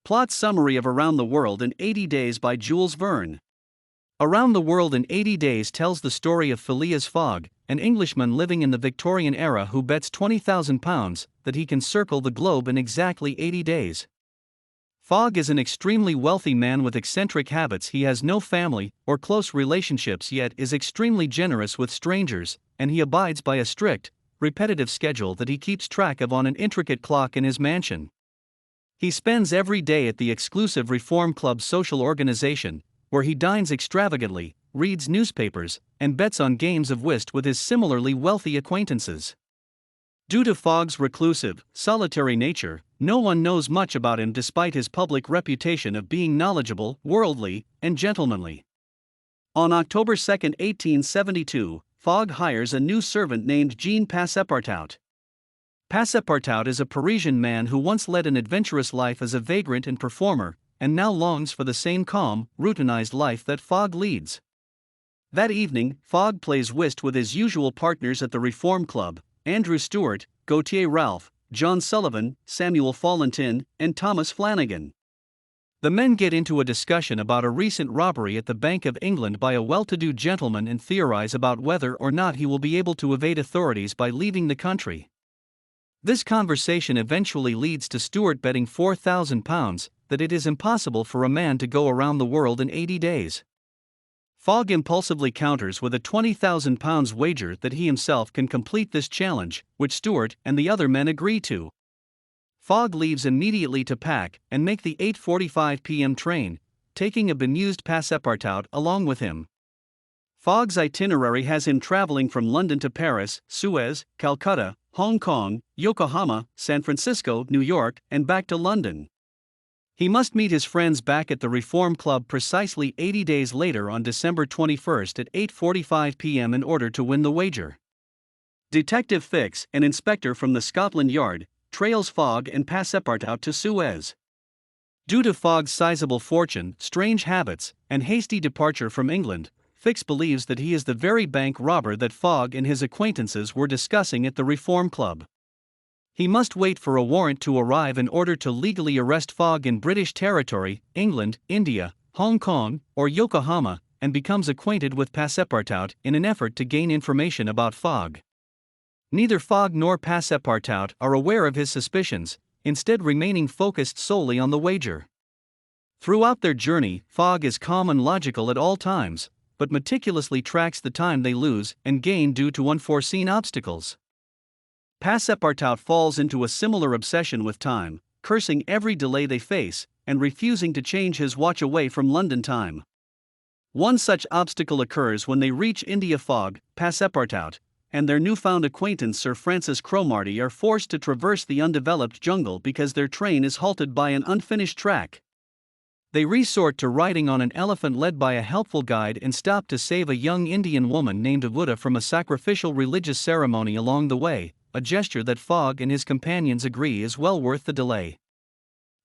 Plot summary of Around the World in 80 Days by Jules Verne. Around the World in 80 Days tells the story of Phileas Fogg, an Englishman living in the Victorian era who bets £20,000 that he can circle the globe in exactly 80 days. Fogg is an extremely wealthy man with eccentric habits. He has no family or close relationships, yet is extremely generous with strangers, and he abides by a strict, repetitive schedule that he keeps track of on an intricate clock in his mansion. He spends every day at the exclusive Reform Club social organization, where he dines extravagantly, reads newspapers, and bets on games of whist with his similarly wealthy acquaintances. Due to Fogg's reclusive, solitary nature, no one knows much about him despite his public reputation of being knowledgeable, worldly, and gentlemanly. On October 2, 1872, Fogg hires a new servant named Jean Passepartout. Passepartout is a Parisian man who once led an adventurous life as a vagrant and performer, and now longs for the same calm, routinized life that Fogg leads. That evening, Fogg plays whist with his usual partners at the Reform Club: Andrew Stewart, Gautier Ralph, John Sullivan, Samuel Fallentin, and Thomas Flanagan. The men get into a discussion about a recent robbery at the Bank of England by a well-to-do gentleman and theorize about whether or not he will be able to evade authorities by leaving the country. This conversation eventually leads to Stewart betting £4,000 that it is impossible for a man to go around the world in 80 days. Fogg impulsively counters with a £20,000 wager that he himself can complete this challenge, which Stewart and the other men agree to. Fogg leaves immediately to pack and make the 8:45 p.m. train, taking a bemused Passepartout along with him. Fogg's itinerary has him traveling from London to Paris, Suez, Calcutta, Hong Kong, Yokohama, San Francisco, New York, and back to London. He must meet his friends back at the Reform Club precisely 80 days later on December 21 at 8:45 p.m. in order to win the wager. Detective Fix, an inspector from the Scotland Yard, trails Fogg and Passepartout to Suez. Due to Fogg's sizable fortune, strange habits, and hasty departure from England, Fix believes that he is the very bank robber that Fogg and his acquaintances were discussing at the Reform Club. He must wait for a warrant to arrive in order to legally arrest Fogg in British territory, England, India, Hong Kong, or Yokohama, and becomes acquainted with Passepartout in an effort to gain information about Fogg. Neither Fogg nor Passepartout are aware of his suspicions, instead remaining focused solely on the wager. Throughout their journey, Fogg is calm and logical at all times, but meticulously tracks the time they lose and gain due to unforeseen obstacles. Passepartout falls into a similar obsession with time, cursing every delay they face, and refusing to change his watch away from London time. One such obstacle occurs when they reach India. Fogg, Passepartout, and their newfound acquaintance Sir Francis Cromarty are forced to traverse the undeveloped jungle because their train is halted by an unfinished track. They resort to riding on an elephant led by a helpful guide and stop to save a young Indian woman named Aouda from a sacrificial religious ceremony along the way, a gesture that Fogg and his companions agree is well worth the delay.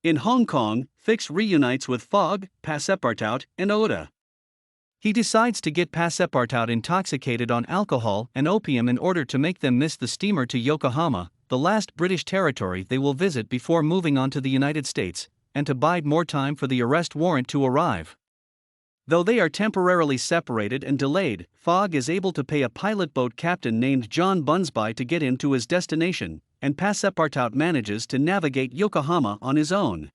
In Hong Kong, Fix reunites with Fogg, Passepartout, and Aouda. He decides to get Passepartout intoxicated on alcohol and opium in order to make them miss the steamer to Yokohama, the last British territory they will visit before moving on to the United States, and to bide more time for the arrest warrant to arrive. Though they are temporarily separated and delayed, Fogg is able to pay a pilot boat captain named John Bunsby to get him to his destination, and Passepartout manages to navigate Yokohama on his own.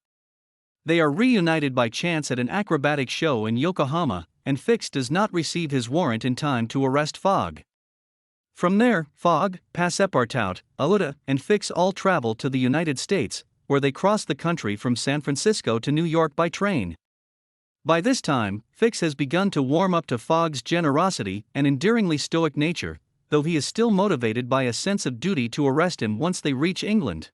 They are reunited by chance at an acrobatic show in Yokohama, and Fix does not receive his warrant in time to arrest Fogg. From there, Fogg, Passepartout, Aouda, and Fix all travel to the United States, where they cross the country from San Francisco to New York by train. By this time, Fix has begun to warm up to Fogg's generosity and endearingly stoic nature, though he is still motivated by a sense of duty to arrest him once they reach England.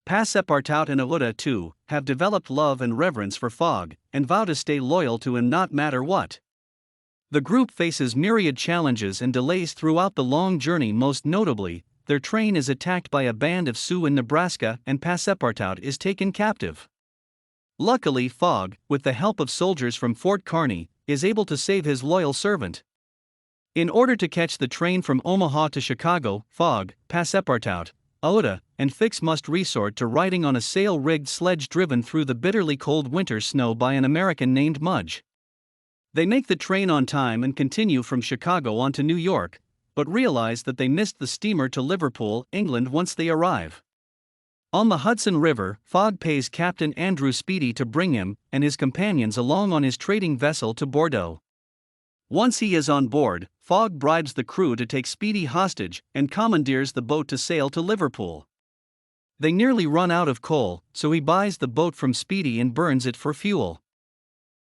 Passepartout and Aouda, too, have developed love and reverence for Fogg, and vow to stay loyal to him no matter what. The group faces myriad challenges and delays throughout the long journey. Most notably, their train is attacked by a band of Sioux in Nebraska and Passepartout is taken captive. Luckily, Fogg, with the help of soldiers from Fort Kearny, is able to save his loyal servant. In order to catch the train from Omaha to Chicago, Fogg, Passepartout, Aouda, and Fix must resort to riding on a sail-rigged sledge driven through the bitterly cold winter snow by an American named Mudge. They make the train on time and continue from Chicago on to New York, but realize that they missed the steamer to Liverpool, England once they arrive. On the Hudson River, Fogg pays Captain Andrew Speedy to bring him and his companions along on his trading vessel to Bordeaux. Once he is on board, Fogg bribes the crew to take Speedy hostage and commandeers the boat to sail to Liverpool. They nearly run out of coal, so he buys the boat from Speedy and burns it for fuel.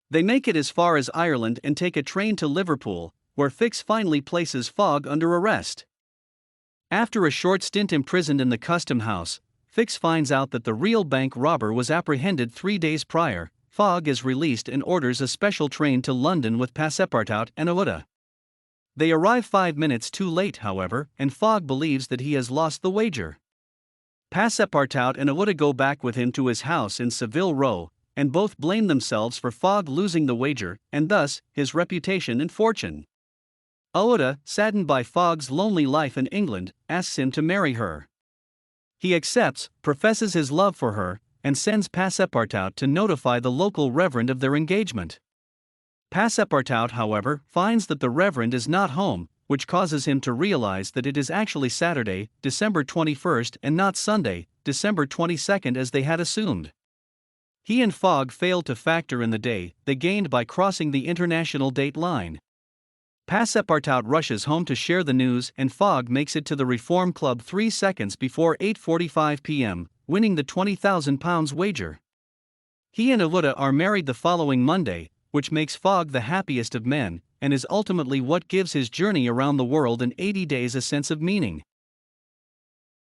They make it as far as Ireland and take a train to Liverpool, where Fix finally places Fogg under arrest. After a short stint imprisoned in the custom house, Fix finds out that the real bank robber was apprehended 3 days prior. Fogg is released and orders a special train to London with Passepartout and Aouda. They arrive 5 minutes too late, however, and Fogg believes that he has lost the wager. Passepartout and Aouda go back with him to his house in Savile Row, and both blame themselves for Fogg losing the wager, and thus, his reputation and fortune. Aouda, saddened by Fogg's lonely life in England, asks him to marry her. He accepts, professes his love for her, and sends Passepartout to notify the local reverend of their engagement. Passepartout, however, finds that the reverend is not home, which causes him to realize that it is actually Saturday, December 21st, and not Sunday, December 22nd as they had assumed. He and Fogg failed to factor in the day they gained by crossing the international date line. Passepartout rushes home to share the news, and Fogg makes it to the Reform Club 3 seconds before 8:45 p.m., winning the £20,000 wager. He and Aouda are married the following Monday, which makes Fogg the happiest of men, and is ultimately what gives his journey around the world in 80 days a sense of meaning.